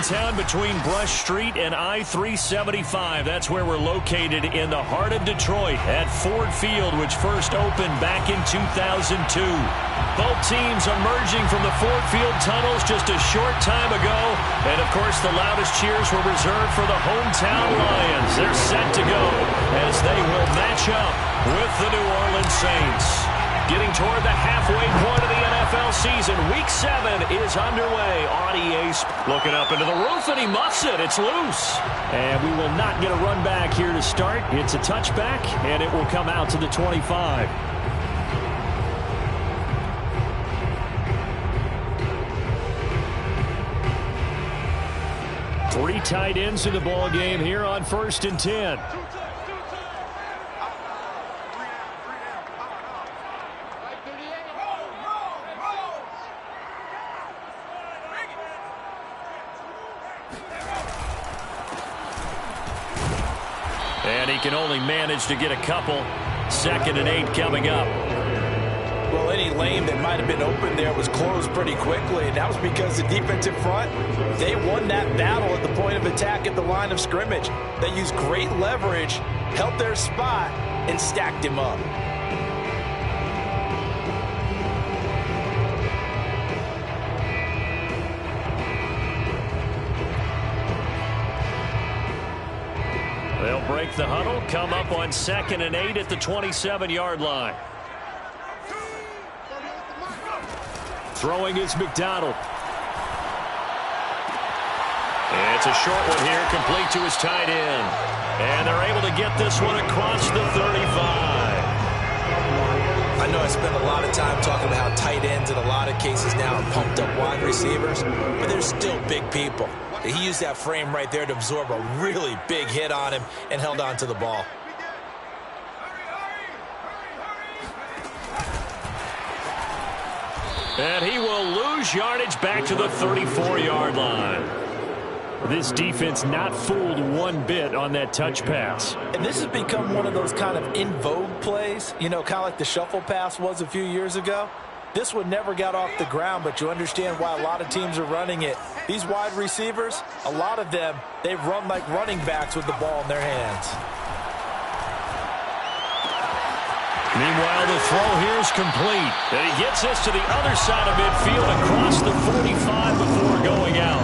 downtown between Brush Street and I-375. That's where we're located in the heart of Detroit at Ford Field, which first opened back in 2002. Both teams emerging from the Ford Field tunnels just a short time ago. And, of course, the loudest cheers were reserved for the hometown Lions. They're set to go as they will match up with the New Orleans Saints. Getting toward the halfway point of the NFL season. Week 7 is underway. Audie Ace looking up into the roof, and he muffs it. It's loose. And we will not get a run back here to start. It's a touchback, and it will come out to the 25. Three tight ends in the ball game here on 1st and 10. And he can only manage to get a couple. 2nd and 8 coming up. Well, any lane that might have been open there was closed pretty quickly, and that was because the defensive front, they won that battle at the point of attack at the line of scrimmage. They used great leverage, held their spot, and stacked him up. They'll break the huddle, come up on 2nd and 8 at the 27-yard line. Throwing is McDonald. It's a short one here, complete to his tight end. And they're able to get this one across the 35. I know I spent a lot of time talking about how tight ends in a lot of cases now are pumped up wide receivers, but they're still big people. He used that frame right there to absorb a really big hit on him and held on to the ball. And he will lose yardage back to the 34-yard line. This defense not fooled one bit on that touch pass. And this has become one of those kind of in vogue plays, you know, kind of like the shuffle pass was a few years ago. This one never got off the ground, but you understand why a lot of teams are running it. These wide receivers, a lot of them, they run like running backs with the ball in their hands. Meanwhile, the throw here is complete. And he gets this to the other side of midfield across the 45 before going out.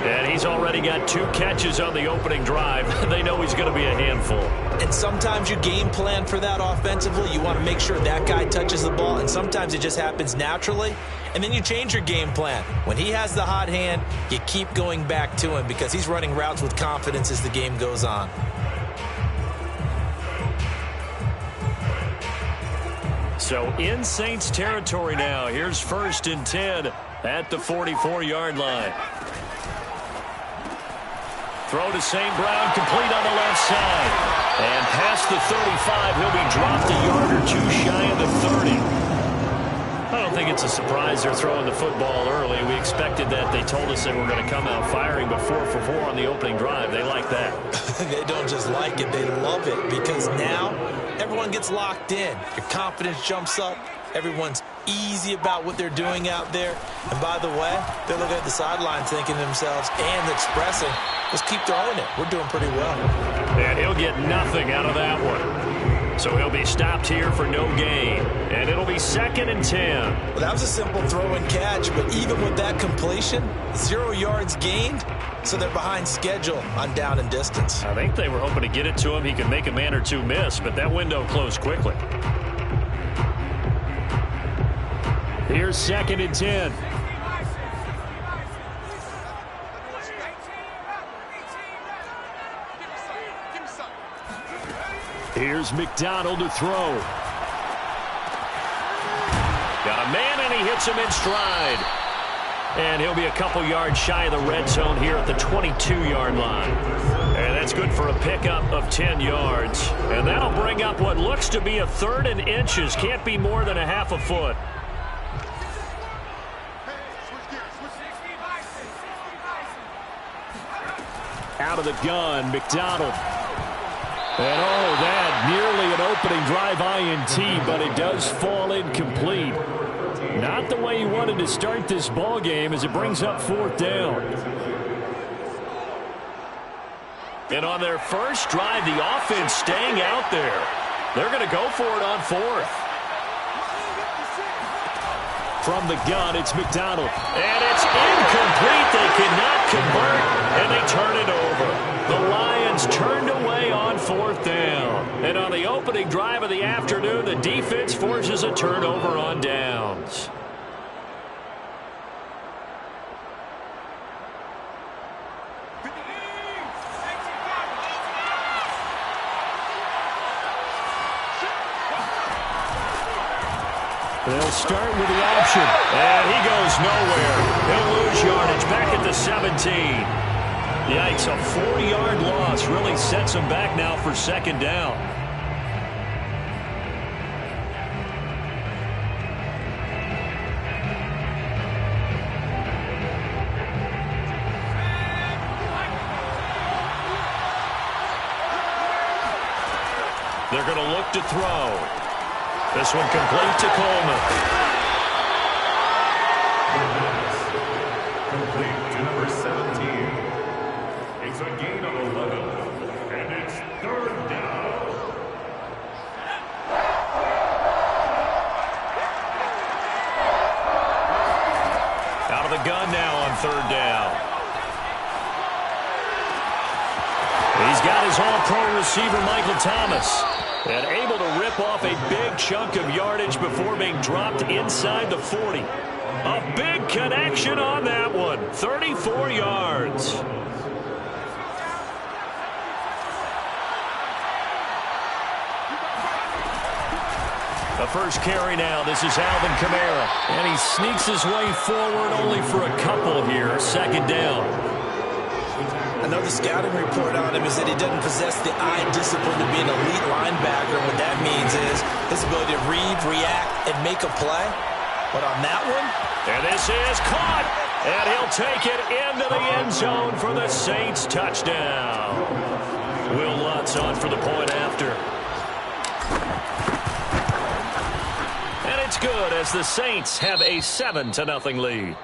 And he's already got 2 catches on the opening drive. They know he's going to be a handful. And sometimes you game plan for that offensively. You want to make sure that guy touches the ball, and sometimes it just happens naturally. And then you change your game plan. When he has the hot hand, you keep going back to him because he's running routes with confidence as the game goes on. So in Saints territory now. Here's 1st and 10 at the 44-yard line. Throw to St. Brown, complete on the left side. And past the 35, he'll be dropped a yard or 2 shy of the 30. I don't think it's a surprise they're throwing the football early. We expected that. They told us they were going to come out firing, but 4 for 4 on the opening drive. They like that. They don't just like it, they love it, because now everyone gets locked in. Your confidence jumps up. Everyone's easy about what they're doing out there. And by the way, they're looking at the sideline thinking to themselves and expressing, let's keep throwing it. We're doing pretty well. And he'll get nothing out of that one. So he'll be stopped here for no gain. And it'll be 2nd and 10. Well, that was a simple throw and catch, but even with that completion, 0 yards gained, so they're behind schedule on down and distance. I think they were hoping to get it to him. He could make a man or 2 miss, but that window closed quickly. Here's 2nd and 10. Here's McDonald to throw. Got a man, and he hits him in stride. And he'll be a couple yards shy of the red zone here at the 22-yard line. And that's good for a pickup of 10 yards. And that'll bring up what looks to be a 3rd and inches. Can't be more than a half a foot. Out of the gun, McDonald. And oh, that nearly an opening drive INT, but it does fall incomplete. Not the way he wanted to start this ball game as it brings up 4th down. And on their first drive, the offense staying out there. They're going to go for it on 4th. From the gun, it's McDonald. And it's incomplete. They cannot convert, and they turn it over. The Lions turned away on 4th down. And on the opening drive of the afternoon, the defense forces a turnover on downs. They'll start with the option. And he goes nowhere. He'll lose yardage back at the 17. Yikes, a 4-yard loss really sets him back now for 2nd down. They're going to look to throw. This one complete to Coleman. Complete to number 17. It's a gain of 11, and it's 3rd down. Out of the gun now on 3rd down. He's got his all-pro receiver, Michael Thomas. And able to rip off a big chunk of yardage before being dropped inside the 40. A big connection on that one. 34 yards. The first carry now. This is Alvin Kamara. And he sneaks his way forward only for a couple here. 2nd down. Another scouting report on him is that he doesn't possess the eye discipline to be an elite linebacker. What that means is his ability to read, react, and make a play. But on that one, and this is caught, and he'll take it into the end zone for the Saints touchdown. Will Lutz on for the point after. And it's good as the Saints have a 7-0 lead.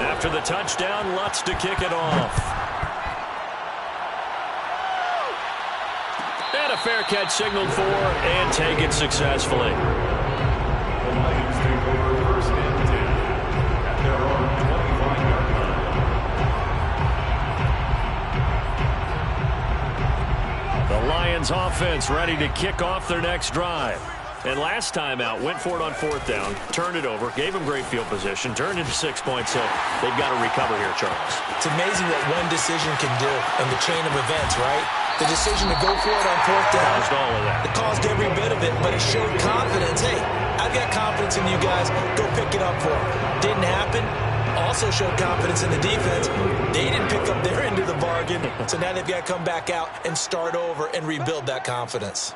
After the touchdown, Lutz to kick it off. And a fair catch signaled for and taken successfully. The Lions take over 1st and 10 at their own 25-yard line. The Lions offense ready to kick off their next drive. And last time out, went for it on 4th down, turned it over, gave them great field position, turned into 6 points, so they've got to recover here, Charles. it's amazing what one decision can do in the chain of events, right? The decision to go for it on 4th down. Caused all of that. It caused every bit of it, but it showed confidence. Hey, I've got confidence in you guys. Go pick it up for them. Didn't happen. Also showed confidence in the defense. They didn't pick up their end of the bargain, so now they've got to come back out and start over and rebuild that confidence.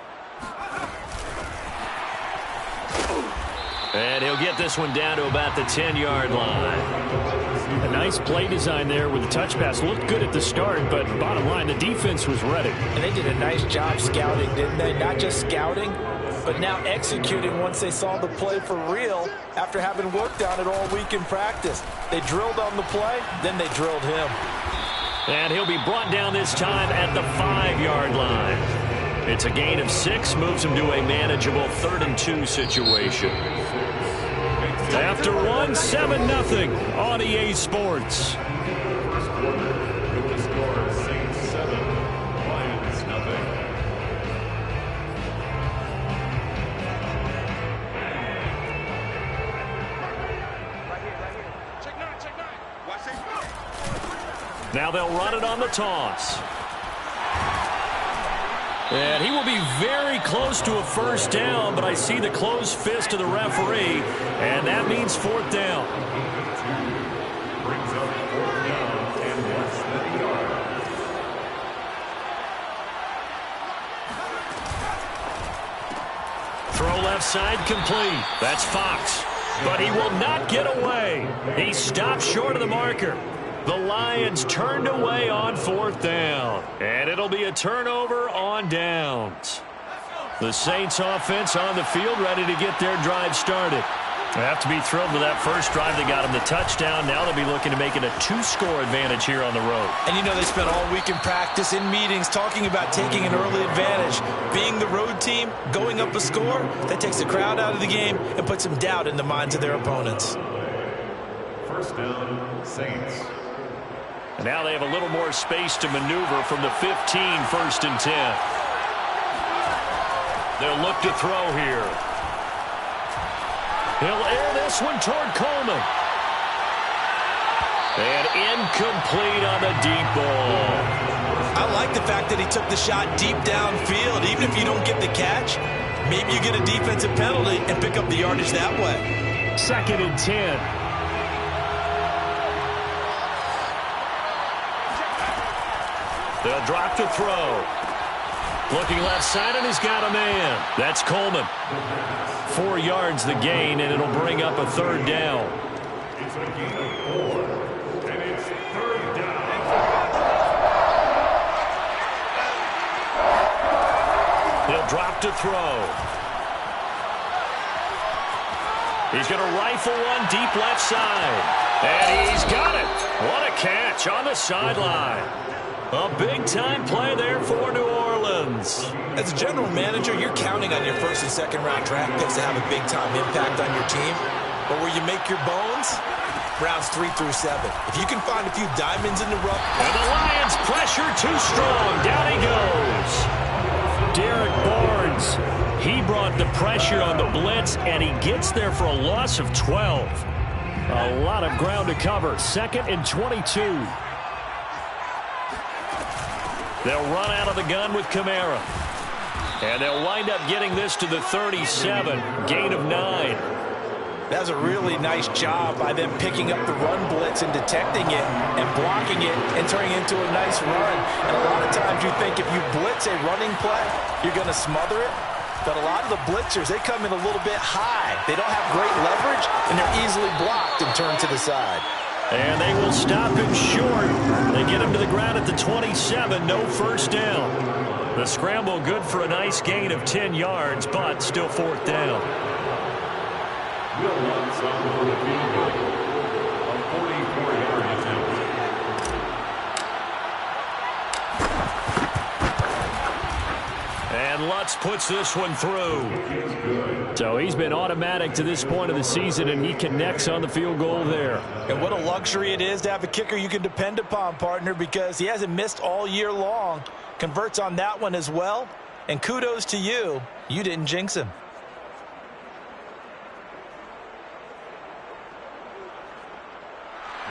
And he'll get this one down to about the 10-yard line. A nice play design there with the touch pass. Looked good at the start, but bottom line, the defense was ready. And they did a nice job scouting, didn't they? Not just scouting, but now executing once they saw the play for real after having worked on it all week in practice. They drilled on the play, then they drilled him. And he'll be brought down this time at the 5-yard line. It's a gain of 6, moves him to a manageable 3rd and 2 situation. After one, 7-0 on EA Sports. First quarter, with the score, Saints 7, Lions 0. Now they'll run it on the toss. And he will be very close to a first down, but I see the closed fist of the referee, and that means 4th down. Brings up 4th down and less than a yard. Throw left side complete. That's Fox. But he will not get away. He stopped short of the marker. The Lions turned away on 4th down. And it'll be a turnover on downs. The Saints offense on the field, ready to get their drive started. They have to be thrilled with that first drive. They got them the touchdown. Now they'll be looking to make it a 2-score advantage here on the road. And you know, they spent all week in practice, in meetings, talking about taking an early advantage. Being the road team, going up a score, that takes the crowd out of the game and puts some doubt in the minds of their opponents. First down, Saints. And now they have a little more space to maneuver from the 15, 1st and 10. They'll look to throw here. He'll air this one toward Coleman. And incomplete on the deep ball. I like the fact that he took the shot deep downfield. Even if you don't get the catch, maybe you get a defensive penalty and pick up the yardage that way. 2nd and 10. They'll drop to throw. Looking left side, and he's got a man. That's Coleman. 4 yards the gain, and it'll bring up a 3rd down. It's a gain of 4, and it's 3rd down. He'll drop to throw. He's going to rifle one deep left side. And he's got it. What a catch on the sideline. A big-time play there for New Orleans. As a general manager, you're counting on your 1st and 2nd round draft picks to have a big-time impact on your team. But where you make your bones, rounds 3 through 7. If you can find a few diamonds in the rough. And the Lions pressure too strong. Down he goes. Derek Barnes. He brought the pressure on the blitz, and he gets there for a loss of 12. A lot of ground to cover. 2nd and 22. They'll run out of the gun with Kamara. And they'll wind up getting this to the 37. Gain of 9. That was a really nice job by them picking up the run blitz and detecting it and blocking it and turning it into a nice run. And a lot of times you think if you blitz a running play, you're going to smother it. But a lot of the blitzers, they come in a little bit high. They don't have great leverage, and they're easily blocked and turned to the side. And they will stop him short. They get him to the ground at the 27. No 1st down. The scramble good for a nice gain of 10 yards, but still 4th down. Will Lutz on the field goal. A 44-yard attempt. And Lutz puts this one through. So he's been automatic to this point of the season, and he connects on the field goal there. And what a luxury it is to have a kicker you can depend upon, partner, because he hasn't missed all year long. Converts on that one as well. And kudos to you. You didn't jinx him.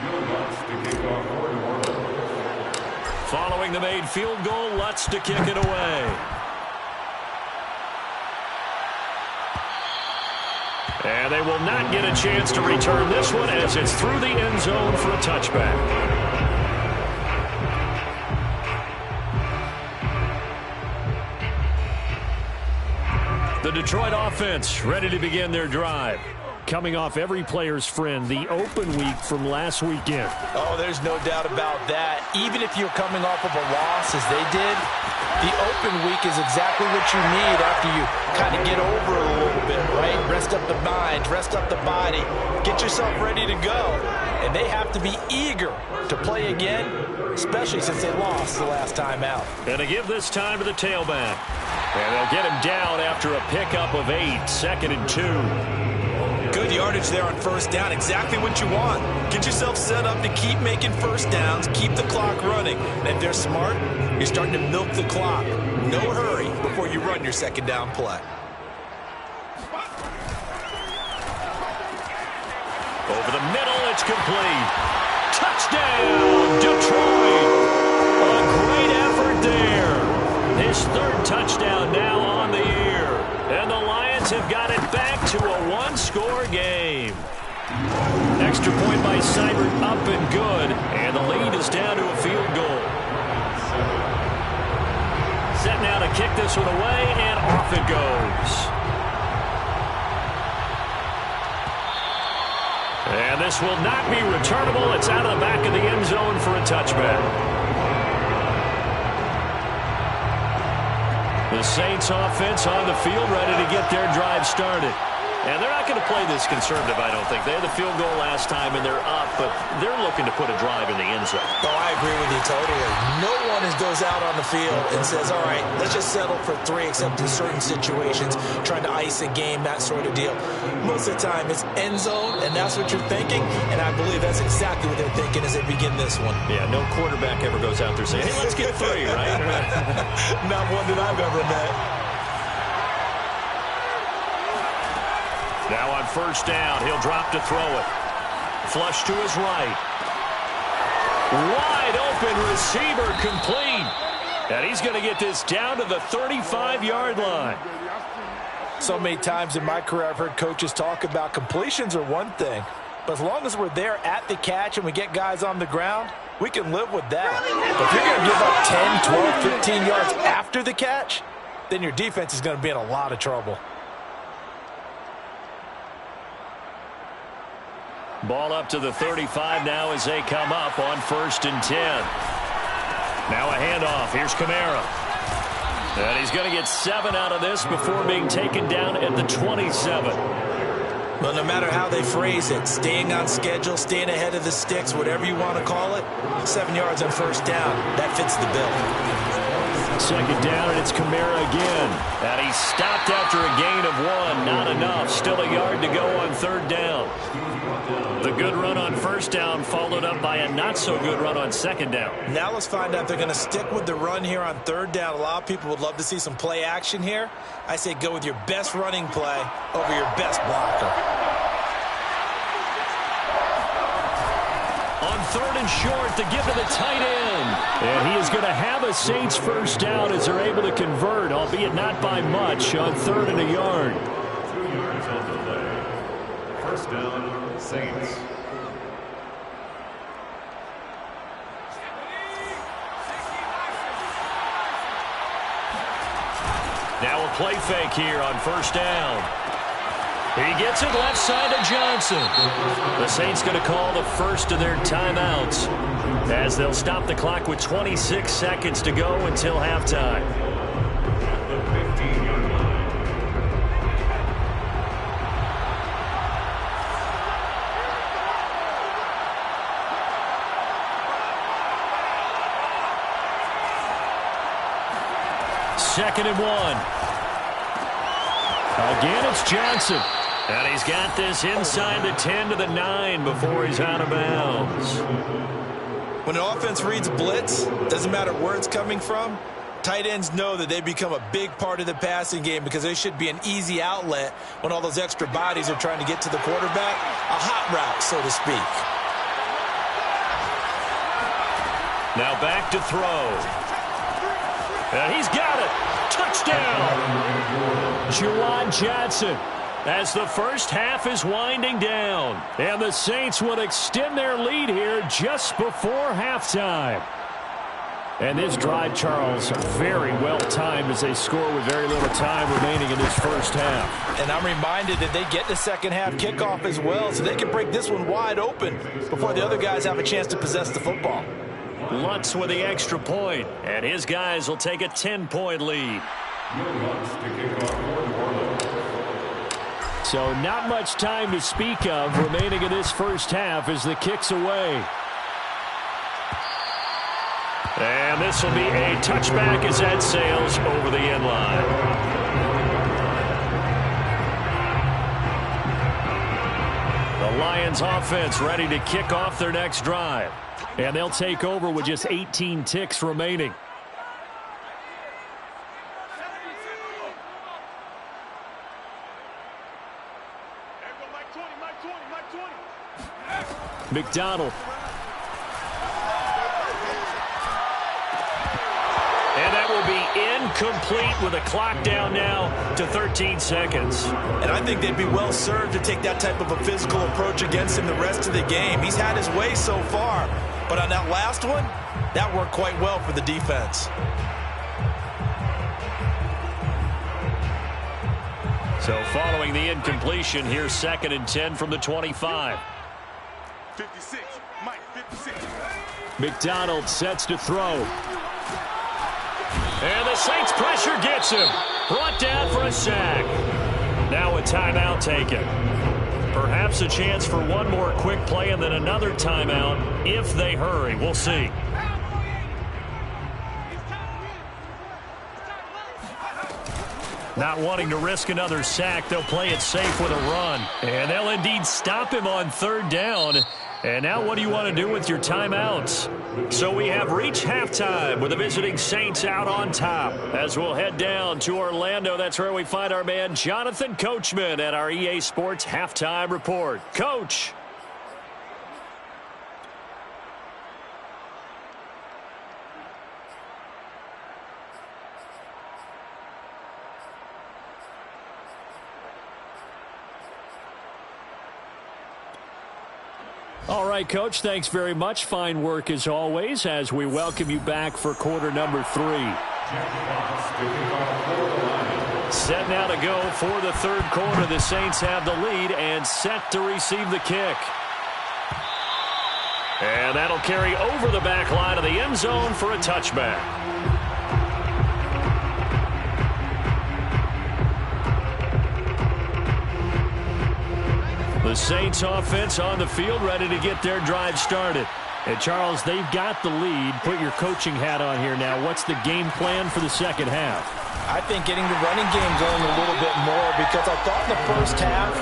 Will Lutz to kick off for New Orleans. Following the made field goal, Lutz to kick it away. And they will not get a chance to return this one as it's through the end zone for a touchback. The Detroit offense ready to begin their drive. Coming off every player's friend, the open week from last weekend. Oh, there's no doubt about that. Even if you're coming off of a loss as they did, the open week is exactly what you need after you kind of get over it a little bit, right? Rest up the mind, rest up the body, get yourself ready to go. And they have to be eager to play again, especially since they lost the last time out. Going to give this time to the tailback. And they'll get him down after a pickup of 8, 2nd and 2. Good yardage there on 1st down. Exactly what you want. Get yourself set up to keep making 1st downs, keep the clock running. And if they're smart, you're starting to milk the clock. No hurry before you run your 2nd down play. Over the middle, it's complete. Touchdown, Detroit. A great effort there. His 3rd touchdown now on the year. And the Lions have got it back to a 1-score game. Extra point by Seibert up and good. And the lead is down to a field goal. Set now to kick this one away, and off it goes. And this will not be returnable. It's out of the back of the end zone for a touchback. The Saints offense on the field, ready to get their drive started. And they're not going to play this conservative, I don't think. They had the field goal last time, and they're up, but they're looking to put a drive in the end zone. Oh, I agree with you totally. No one goes out on the field and says, all right, let's just settle for 3, except in certain situations, trying to ice a game, that sort of deal. Most of the time, it's end zone, and that's what you're thinking, and I believe that's exactly what they're thinking as they begin this one. Yeah, no quarterback ever goes out there saying, hey, let's get 3, right? Not one that I've ever met. Now on first down, he'll drop to throw it. Flush to his right. Wide open receiver, complete. And he's going to get this down to the 35-yard line. So many times in my career I've heard coaches talk about completions are one thing, but as long as we're there at the catch and we get guys on the ground, we can live with that. But if you're going to give up 10, 12, 15 yards after the catch, then your defense is going to be in a lot of trouble. Ball up to the 35 now as they come up on 1st and 10. Now a handoff. Here's Kamara. And he's going to get 7 out of this before being taken down at the 27. Well, no matter how they phrase it, staying on schedule, staying ahead of the sticks, whatever you want to call it, 7 yards on first down, that fits the bill. 2nd down, and it's Kamara again. And he's stopped after a gain of 1. Not enough. Still a yard to go on 3rd down. The good run on 1st down followed up by a not-so-good run on 2nd down. Now let's find out if they're going to stick with the run here on 3rd down. A lot of people would love to see some play action here. I say go with your best running play over your best blocker. On 3rd and short, the give to the tight end. And he is going to have a Saints first down as they're able to convert, albeit not by much, on 3rd and a yard. 2 yards on the play. First down, Saints. Now a play fake here on 1st down. He gets it left side to Johnson. The Saints going to call the first of their timeouts as they'll stop the clock with 26 seconds to go until halftime. The 15-yard line. Second and 1. Again, it's Johnson. And he's got this inside the 10 to the 9 before he's out of bounds. When an offense reads blitz, doesn't matter where it's coming from, tight ends know that they become a big part of the passing game because they should be an easy outlet when all those extra bodies are trying to get to the quarterback. A hot route, so to speak. Now back to throw. And he's got it. Touchdown. Juwan Johnson. As the first half is winding down. And the Saints will extend their lead here just before halftime. And this drive, Charles, very well timed as they score with very little time remaining in this first half. And I'm reminded that they get the second half kickoff as well, so they can break this one wide open before the other guys have a chance to possess the football. Lutz with the extra point, and his guys will take a 10-point lead. So not much time to speak of remaining in this first half as the kick's away. And this will be a touchback as that sails over the end line. The Lions offense ready to kick off their next drive. And they'll take over with just 18 ticks remaining. McDonald. And that will be incomplete with a clock down now to 13 seconds. And I think they'd be well served to take that type of a physical approach against him the rest of the game. He's had his way so far, but on that last one, that worked quite well for the defense. So following the incompletion, here's 2nd and 10 from the 25. 56. Mike, 56. McDonald sets to throw. And the Saints pressure gets him. Brought down for a sack. Now a timeout taken. Perhaps a chance for one more quick play and then another timeout if they hurry. We'll see. Not wanting to risk another sack, they'll play it safe with a run. And they'll indeed stop him on third down. And now what do you want to do with your timeouts? So we have reached halftime with the visiting Saints out on top. As we'll head down to Orlando, that's where we find our man Jonathan Coachman at our EA Sports Halftime Report. Coach. All right, Coach, thanks very much. Fine work as always as we welcome you back for quarter number 3. Set now to go for the third quarter. The Saints have the lead and set to receive the kick. And that'll carry over the back line of the end zone for a touchback. The Saints offense on the field ready to get their drive started. And Charles, they've got the lead. Put your coaching hat on here now. What's the game plan for the second half? I think getting the running game going a little bit more because I thought in the first half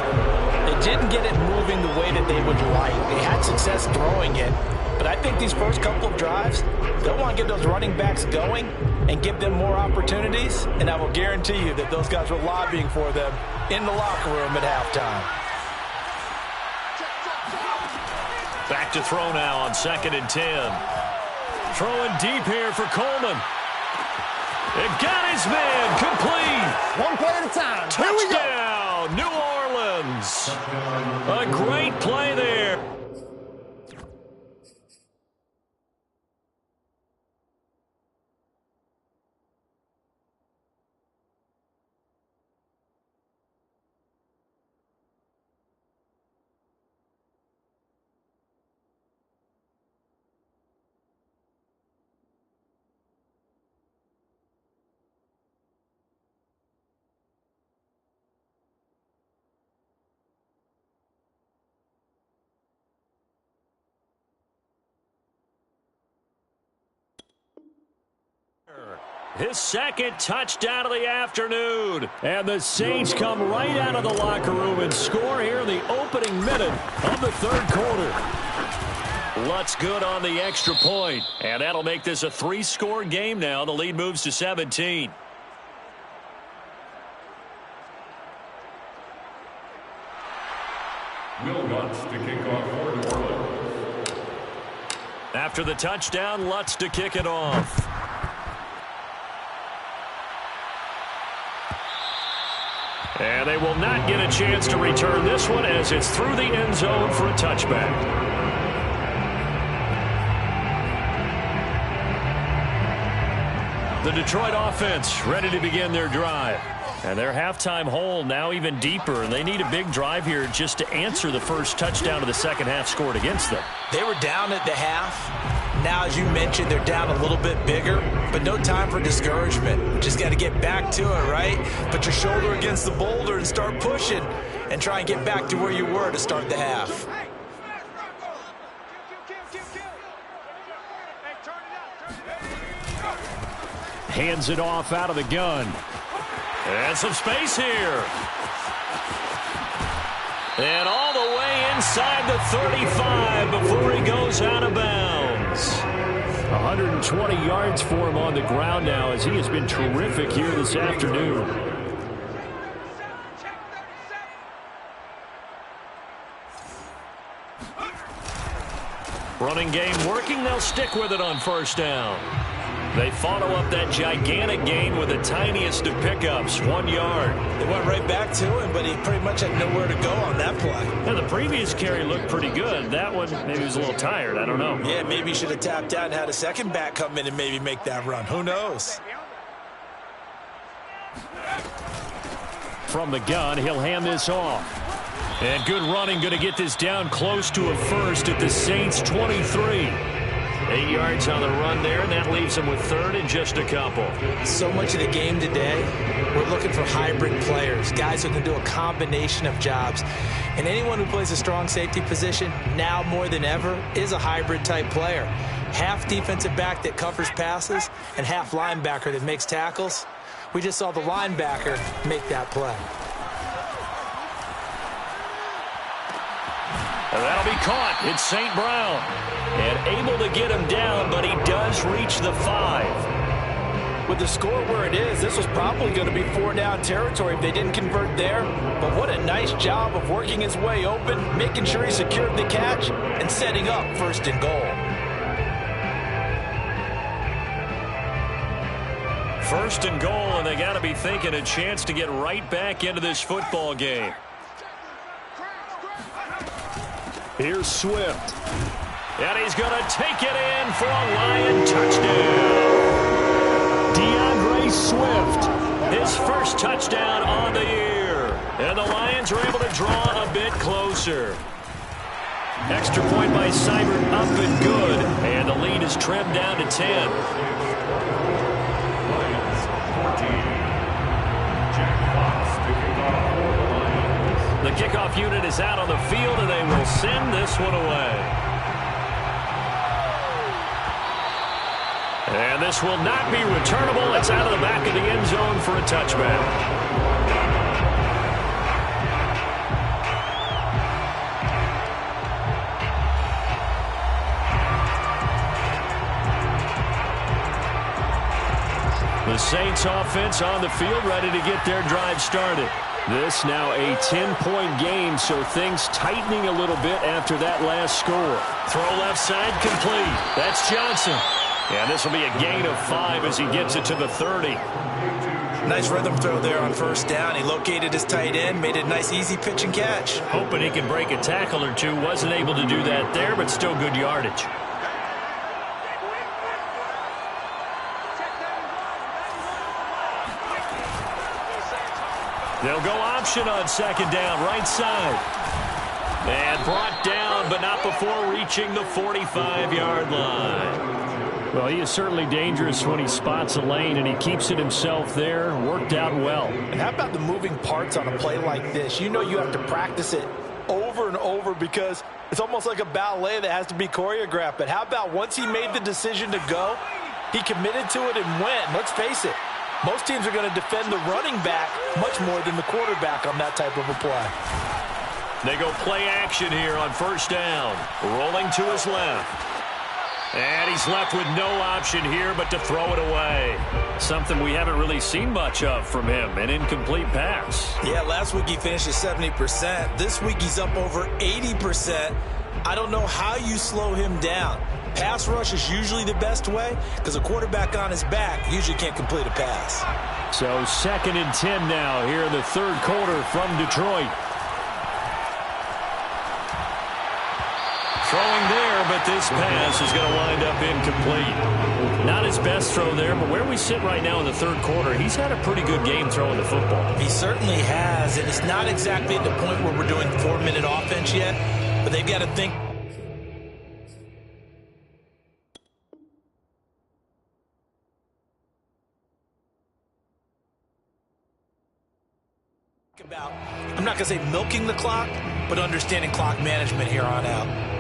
they didn't get it moving the way that they would like. They had success throwing it. But I think these first couple of drives, they'll want to get those running backs going and give them more opportunities. And I will guarantee you that those guys were lobbying for them in the locker room at halftime. Back to throw now on 2nd and 10. Throwing deep here for Coleman. It got his man complete. One play at a time. Touchdown, New Orleans. A great play there. His second touchdown of the afternoon. And the Saints come right out of the locker room and score here in the opening minute of the third quarter. Lutz good on the extra point. And that'll make this a 3-score game now. The lead moves to 17. Will Lutz to kick off for New Orleans. After the touchdown, Lutz to kick it off. And they will not get a chance to return this one as it's through the end zone for a touchback. The Detroit offense ready to begin their drive. And their halftime hole now even deeper, and they need a big drive here just to answer the first touchdown of the second half scored against them. They were down at the half. Now, as you mentioned, they're down a little bit bigger, but no time for discouragement. Just got to get back to it, right? Put your shoulder against the boulder and start pushing and try and get back to where you were to start the half. Hands it off out of the gun. And some space here. And all the way inside the 35 before he goes out of bounds. 120 yards for him on the ground now as he has been terrific here this afternoon. Running game working. They'll stick with it on first down. They follow up that gigantic gain with the tiniest of pickups, 1 yard. They went right back to him, but he pretty much had nowhere to go on that play. Now, the previous carry looked pretty good. That one, maybe he was a little tired. I don't know. Yeah, maybe he should have tapped out and had a second back come in and maybe make that run. Who knows? From the gun, he'll hand this off. And good running, going to get this down close to a first at the Saints 23. 8 yards on the run there, and that leaves them with third and just a couple. So much of the game today, we're looking for hybrid players, guys who can do a combination of jobs. And anyone who plays a strong safety position, now more than ever, is a hybrid type player. Half defensive back that covers passes and half linebacker that makes tackles. We just saw the linebacker make that play. And that'll be caught. It's St. Brown. And able to get him down, but he does reach the 5. With the score where it is, this was probably going to be 4-down territory if they didn't convert there. But what a nice job of working his way open, making sure he secured the catch, and setting up first and goal. First and goal, and they got to be thinking a chance to get right back into this football game. Here's Swift. And he's going to take it in for a Lion touchdown. DeAndre Swift, his first touchdown on the year. And the Lions are able to draw a bit closer. Extra point by Seibert, up and good. And the lead is trimmed down to 10. Lions 14. Jack Fox to kick off for the Lions. The kickoff unit is out on the field, and they will send this one away. And this will not be returnable. It's out of the back of the end zone for a touchback. The Saints offense on the field, ready to get their drive started. This now a 10-point game, so things tightening a little bit after that last score. Throw left side complete. That's Johnson. And this will be a gain of 5 as he gets it to the 30. Nice rhythm throw there on first down. He located his tight end, made it a nice, easy pitch and catch. Hoping he can break a tackle or two. Wasn't able to do that there, but still good yardage. They'll go option on second down, right side. And brought down, but not before reaching the 45-yard line. Well, he is certainly dangerous when he spots a lane, and he keeps it himself there. Worked out well. And how about the moving parts on a play like this? You know you have to practice it over and over because it's almost like a ballet that has to be choreographed. But how about once he made the decision to go, he committed to it and went. Let's face it, most teams are going to defend the running back much more than the quarterback on that type of a play. They go play action here on first down. Rolling to his left. And he's left with no option here but to throw it away. Something we haven't really seen much of from him, an incomplete pass. Yeah, last week he finished at 70%. This week he's up over 80%. I don't know how you slow him down. Pass rush is usually the best way because a quarterback on his back usually can't complete a pass. So 2nd and 10 now here in the third quarter from Detroit. Throwing there, but this pass is going to wind up incomplete. Not his best throw there, but where we sit right now in the third quarter, he's had a pretty good game throwing the football. He certainly has, and it's not exactly at the point where we're doing 4-minute offense yet, but they've got to think about, I'm not going to say milking the clock, but understanding clock management here on out.